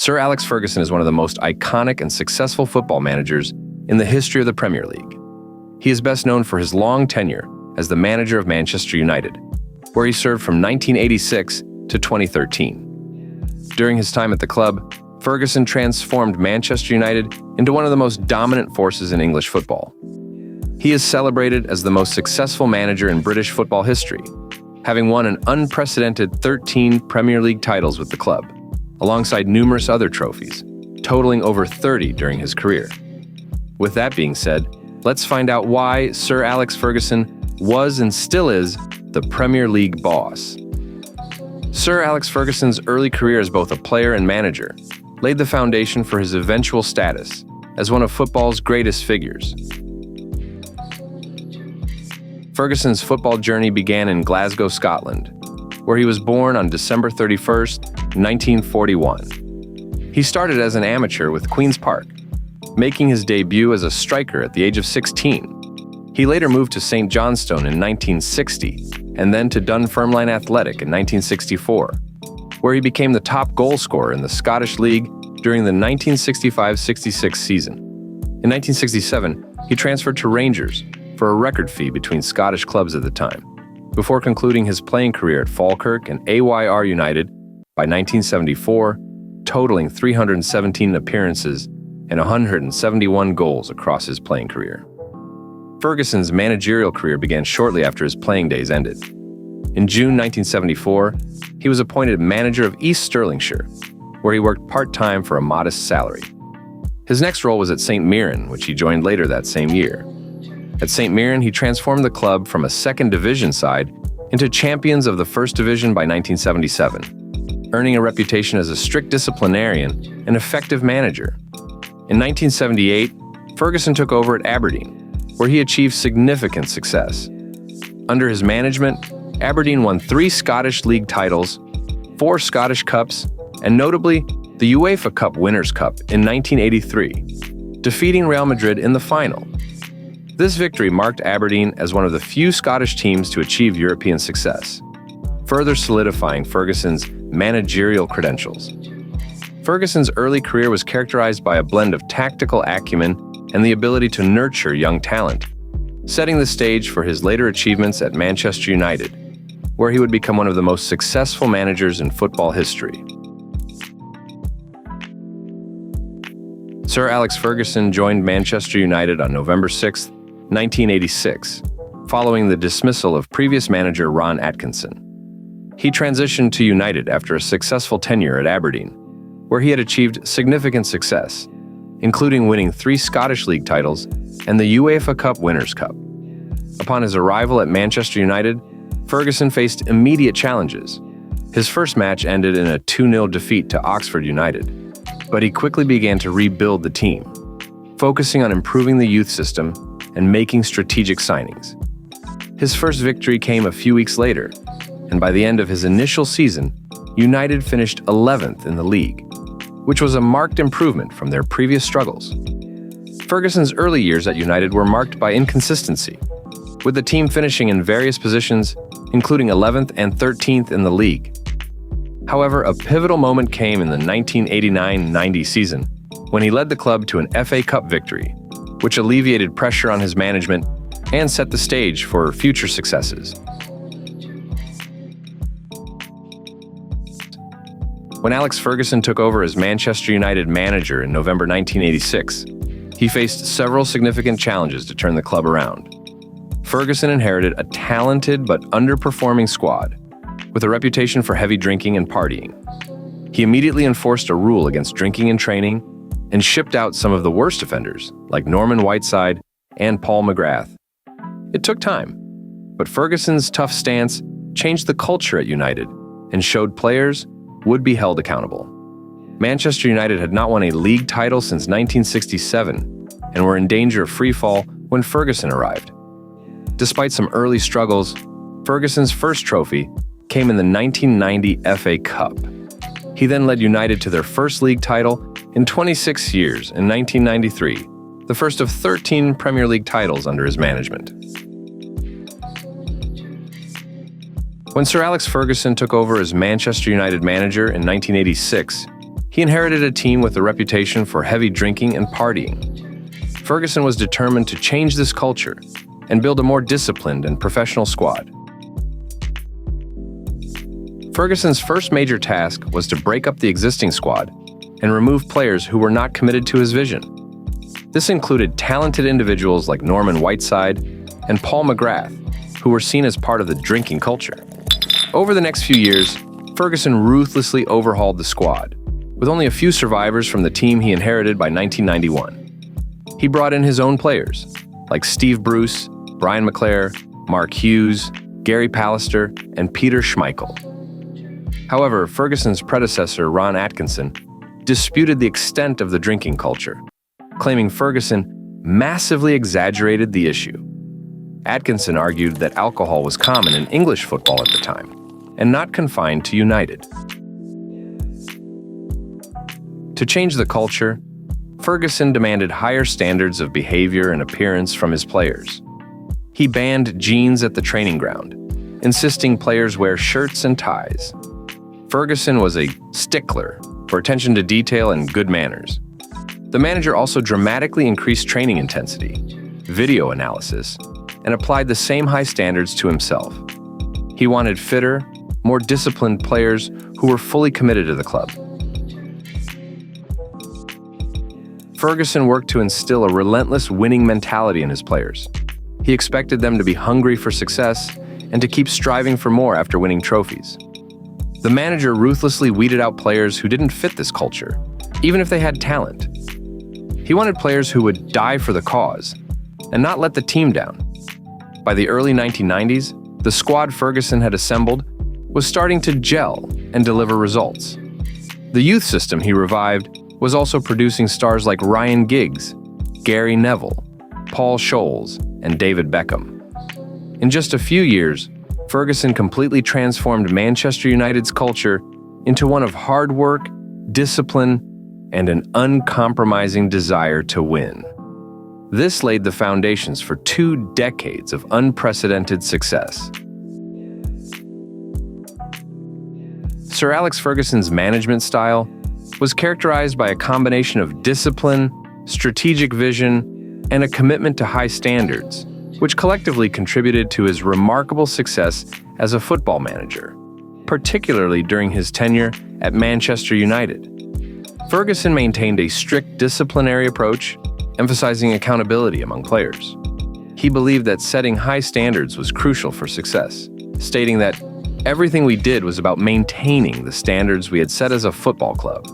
Sir Alex Ferguson is one of the most iconic and successful football managers in the history of the Premier League. He is best known for his long tenure as the manager of Manchester United, where he served from 1986 to 2013. During his time at the club, Ferguson transformed Manchester United into one of the most dominant forces in English football. He is celebrated as the most successful manager in British football history, having won an unprecedented 13 Premier League titles with the club, alongside numerous other trophies, totaling over 30 during his career. With that being said, let's find out why Sir Alex Ferguson was and still is the Premier League boss. Sir Alex Ferguson's early career as both a player and manager laid the foundation for his eventual status as one of football's greatest figures. Ferguson's football journey began in Glasgow, Scotland, where he was born on December 31st, 1941. He started as an amateur with Queen's Park, making his debut as a striker at the age of 16. He later moved to St Johnstone in 1960, and then to Dunfermline Athletic in 1964, where he became the top goal scorer in the Scottish League during the 1965-66 season. In 1967, he transferred to Rangers for a record fee between Scottish clubs at the time, before concluding his playing career at Falkirk and AYR United by 1974, totaling 317 appearances and 171 goals across his playing career. Ferguson's managerial career began shortly after his playing days ended. In June 1974, he was appointed manager of East Stirlingshire, where he worked part-time for a modest salary. His next role was at St Mirren, which he joined later that same year. At St Mirren, he transformed the club from a second division side into champions of the first division by 1977, earning a reputation as a strict disciplinarian and effective manager. In 1978, Ferguson took over at Aberdeen, where he achieved significant success. Under his management, Aberdeen won 3 Scottish League titles, 4 Scottish Cups, and notably, the UEFA Cup Winners' Cup in 1983, defeating Real Madrid in the final. This victory marked Aberdeen as one of the few Scottish teams to achieve European success, further solidifying Ferguson's managerial credentials. Ferguson's early career was characterized by a blend of tactical acumen and the ability to nurture young talent, setting the stage for his later achievements at Manchester United, where he would become one of the most successful managers in football history. Sir Alex Ferguson joined Manchester United on November 6, 1986, following the dismissal of previous manager Ron Atkinson. He transitioned to United after a successful tenure at Aberdeen, where he had achieved significant success, including winning 3 Scottish League titles and the UEFA Cup Winners' Cup. Upon his arrival at Manchester United, Ferguson faced immediate challenges. His first match ended in a 2-0 defeat to Oxford United, but he quickly began to rebuild the team, focusing on improving the youth system and making strategic signings. His first victory came a few weeks later, and by the end of his initial season, United finished 11th in the league, which was a marked improvement from their previous struggles. Ferguson's early years at United were marked by inconsistency, with the team finishing in various positions, including 11th and 13th in the league. However, a pivotal moment came in the 1989-90 season when he led the club to an FA Cup victory, which alleviated pressure on his management and set the stage for future successes. When Alex Ferguson took over as Manchester United manager in November 1986, he faced several significant challenges to turn the club around. Ferguson inherited a talented but underperforming squad, with a reputation for heavy drinking and partying. He immediately enforced a rule against drinking in training and shipped out some of the worst offenders, like Norman Whiteside and Paul McGrath. It took time, but Ferguson's tough stance changed the culture at United and showed players would be held accountable. Manchester United had not won a league title since 1967 and were in danger of free fall when Ferguson arrived. Despite some early struggles, Ferguson's first trophy came in the 1990 FA Cup. He then led United to their first league title in 26 years in 1993, the first of 13 Premier League titles under his management. When Sir Alex Ferguson took over as Manchester United manager in 1986, He inherited a team with a reputation for heavy drinking and partying. Ferguson was determined to change this culture and build a more disciplined and professional squad. Ferguson's first major task was to break up the existing squad and remove players who were not committed to his vision. This included talented individuals like Norman Whiteside and Paul McGrath, who were seen as part of the drinking culture. Over the next few years, Ferguson ruthlessly overhauled the squad, with only a few survivors from the team he inherited by 1991. He brought in his own players, like Steve Bruce, Brian McClare, Mark Hughes, Gary Pallister, and Peter Schmeichel. However, Ferguson's predecessor, Ron Atkinson, disputed the extent of the drinking culture, claiming Ferguson massively exaggerated the issue. Atkinson argued that alcohol was common in English football at the time, and not confined to United. To change the culture, Ferguson demanded higher standards of behavior and appearance from his players. He banned jeans at the training ground, insisting players wear shirts and ties. Ferguson was a stickler for attention to detail and good manners. The manager also dramatically increased training intensity, video analysis, and applied the same high standards to himself. He wanted fitter, more disciplined players who were fully committed to the club. Ferguson worked to instill a relentless winning mentality in his players. He expected them to be hungry for success and to keep striving for more after winning trophies. The manager ruthlessly weeded out players who didn't fit this culture, even if they had talent. He wanted players who would die for the cause and not let the team down. By the early 1990s, the squad Ferguson had assembled was starting to gel and deliver results. The youth system he revived was also producing stars like Ryan Giggs, Gary Neville, Paul Scholes, and David Beckham. In just a few years, Ferguson completely transformed Manchester United's culture into one of hard work, discipline, and an uncompromising desire to win. This laid the foundations for 2 decades of unprecedented success. Sir Alex Ferguson's management style was characterized by a combination of discipline, strategic vision, and a commitment to high standards, which collectively contributed to his remarkable success as a football manager, particularly during his tenure at Manchester United. Ferguson maintained a strict disciplinary approach, emphasizing accountability among players. He believed that setting high standards was crucial for success, stating that everything we did was about maintaining the standards we had set as a football club.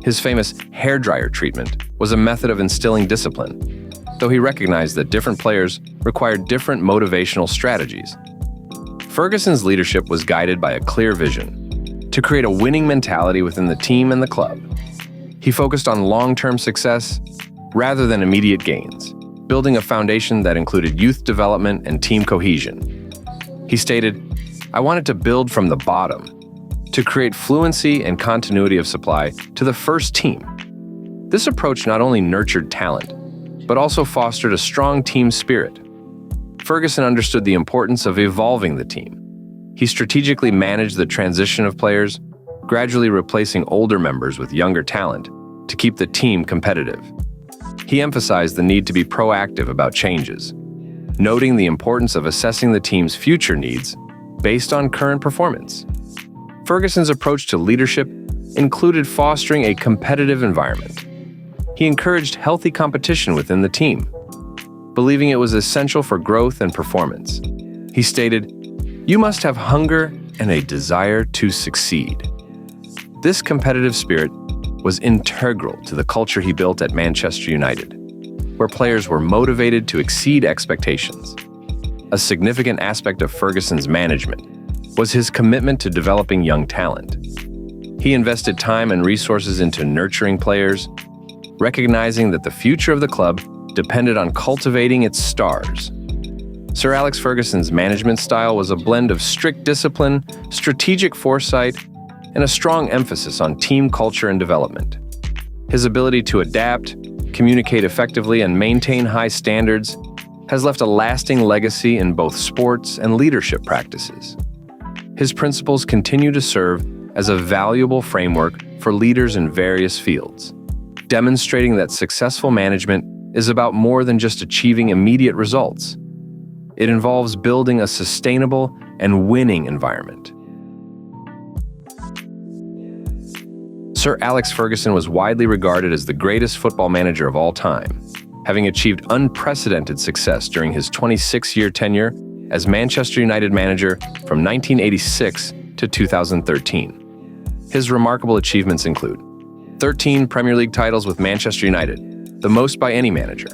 His famous hairdryer treatment was a method of instilling discipline, though he recognized that different players required different motivational strategies. Ferguson's leadership was guided by a clear vision to create a winning mentality within the team and the club. He focused on long-term success rather than immediate gains, building a foundation that included youth development and team cohesion. He stated, "I wanted to build from the bottom, to create fluency and continuity of supply to the first team." This approach not only nurtured talent, but also fostered a strong team spirit. Ferguson understood the importance of evolving the team. He strategically managed the transition of players, gradually replacing older members with younger talent to keep the team competitive. He emphasized the need to be proactive about changes, noting the importance of assessing the team's future needs based on current performance. Ferguson's approach to leadership included fostering a competitive environment. He encouraged healthy competition within the team, believing it was essential for growth and performance. He stated, "You must have hunger and a desire to succeed." This competitive spirit was integral to the culture he built at Manchester United, where players were motivated to exceed expectations. A significant aspect of Ferguson's management was his commitment to developing young talent. He invested time and resources into nurturing players, recognizing that the future of the club depended on cultivating its stars. Sir Alex Ferguson's management style was a blend of strict discipline, strategic foresight, and a strong emphasis on team culture and development. His ability to adapt, communicate effectively, and maintain high standards has left a lasting legacy in both sports and leadership practices. His principles continue to serve as a valuable framework for leaders in various fields, demonstrating that successful management is about more than just achieving immediate results. It involves building a sustainable and winning environment. Sir Alex Ferguson was widely regarded as the greatest football manager of all time, having achieved unprecedented success during his 26-year tenure as Manchester United manager from 1986 to 2013. His remarkable achievements include 13 Premier League titles with Manchester United, the most by any manager.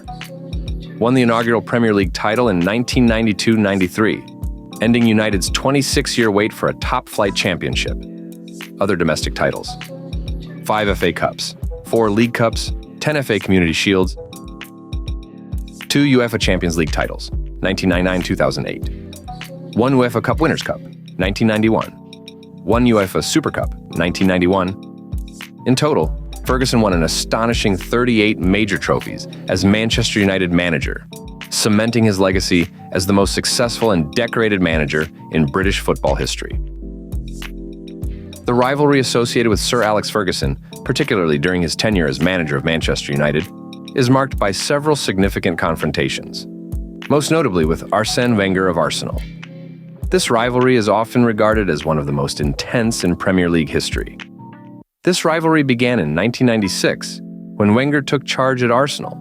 Won the inaugural Premier League title in 1992-93, ending United's 26-year wait for a top-flight championship. Other domestic titles: 5 FA Cups, 4 League Cups, 10 FA Community Shields, 2 UEFA Champions League titles, 1999-2008, 1 UEFA Cup Winners' Cup, 1991, 1 UEFA Super Cup, 1991. In total, Ferguson won an astonishing 38 major trophies as Manchester United manager, cementing his legacy as the most successful and decorated manager in British football history. The rivalry associated with Sir Alex Ferguson, particularly during his tenure as manager of Manchester United, is marked by several significant confrontations, most notably with Arsène Wenger of Arsenal. This rivalry is often regarded as one of the most intense in Premier League history. This rivalry began in 1996, when Wenger took charge at Arsenal,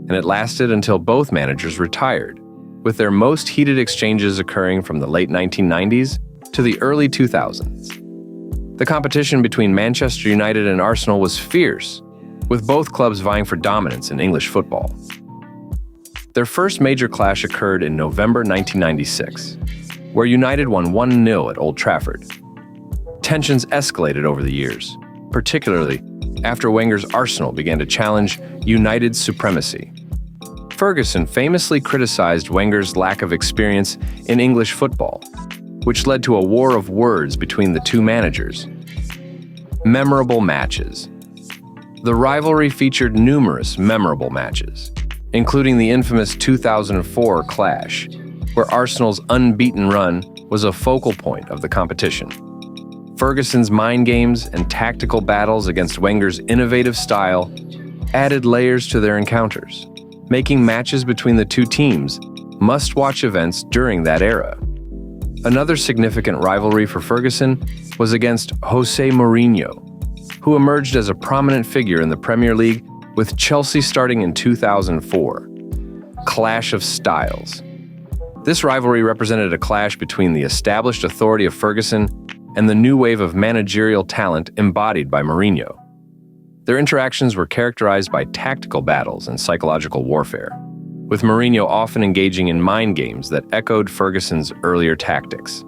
and it lasted until both managers retired, with their most heated exchanges occurring from the late 1990s to the early 2000s. The competition between Manchester United and Arsenal was fierce, with both clubs vying for dominance in English football. Their first major clash occurred in November 1996, where United won 1-0 at Old Trafford. Tensions escalated over the years, particularly after Wenger's Arsenal began to challenge United's supremacy. Ferguson famously criticized Wenger's lack of experience in English football, which led to a war of words between the two managers. Memorable matches. The rivalry featured numerous memorable matches, including the infamous 2004 clash, where Arsenal's unbeaten run was a focal point of the competition. Ferguson's mind games and tactical battles against Wenger's innovative style added layers to their encounters, making matches between the two teams must-watch events during that era. Another significant rivalry for Ferguson was against Jose Mourinho, who emerged as a prominent figure in the Premier League with Chelsea starting in 2004. Clash of styles. This rivalry represented a clash between the established authority of Ferguson and the new wave of managerial talent embodied by Mourinho. Their interactions were characterized by tactical battles and psychological warfare, with Mourinho often engaging in mind games that echoed Ferguson's earlier tactics.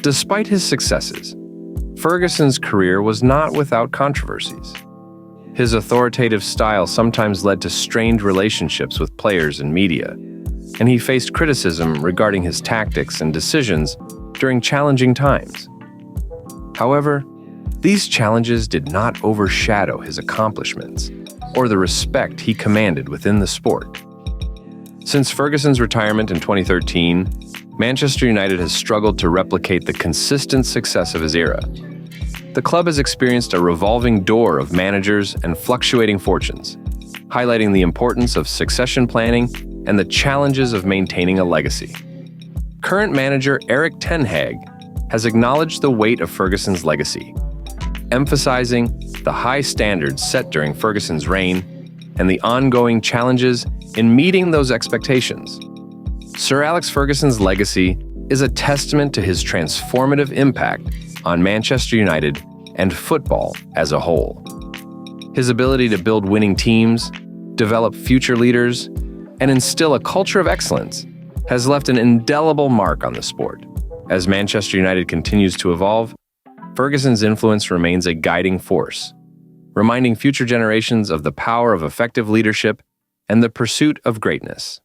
Despite his successes, Ferguson's career was not without controversies. His authoritative style sometimes led to strained relationships with players and media, and he faced criticism regarding his tactics and decisions during challenging times. However, these challenges did not overshadow his accomplishments or the respect he commanded within the sport. Since Ferguson's retirement in 2013, Manchester United has struggled to replicate the consistent success of his era. The club has experienced a revolving door of managers and fluctuating fortunes, highlighting the importance of succession planning and the challenges of maintaining a legacy. Current manager Erik ten Hag has acknowledged the weight of Ferguson's legacy, emphasizing the high standards set during Ferguson's reign and the ongoing challenges in meeting those expectations. Sir Alex Ferguson's legacy is a testament to his transformative impact on Manchester United and football as a whole. His ability to build winning teams, develop future leaders, and instill a culture of excellence has left an indelible mark on the sport. As Manchester United continues to evolve, Ferguson's influence remains a guiding force, reminding future generations of the power of effective leadership and the pursuit of greatness.